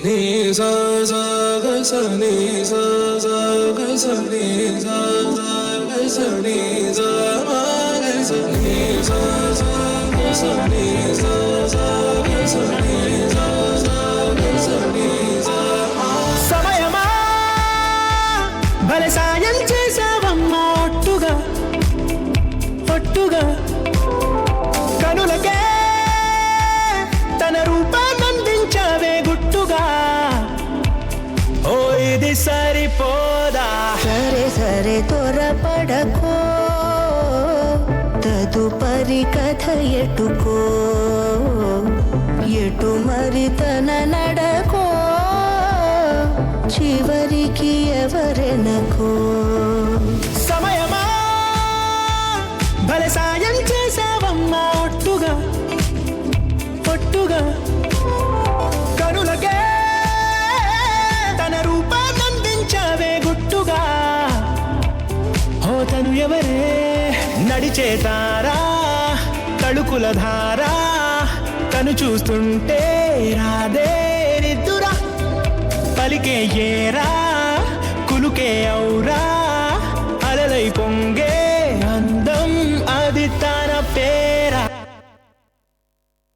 నీ సా సా గ స నీ సా సా గ స నీ సా సా గ స నీ సా మా గ స నీ సా సా గ స నీ సా సా గ స నీ సా సా గ స నీ సా మా. సమయమా భలే సాయం చేసావమ్మా ఒట్టుగా ఒట్టుగా కనులకే తన రూపాన్నందించావే గుట్టుగా. ఓ ఇది సరిపోదా సరే సరే త్వరపడకో తదుపరి కథ ఎటుకో ఎటు మరి తన నడకో చివరికి ఎవరెనకో. సమయమా భలే సాయం చేసావమ్మా ఒట్టుగా ఒట్టుగా కనులకే తన రూపాన్నందించావే గుట్టుగా. ఓ తను ఎవరే నడిచే తారా తళుకుల ధారా తను చూస్తుంటే రాదే నిద్దురా పలికే ఏరా కులుకే ఔరా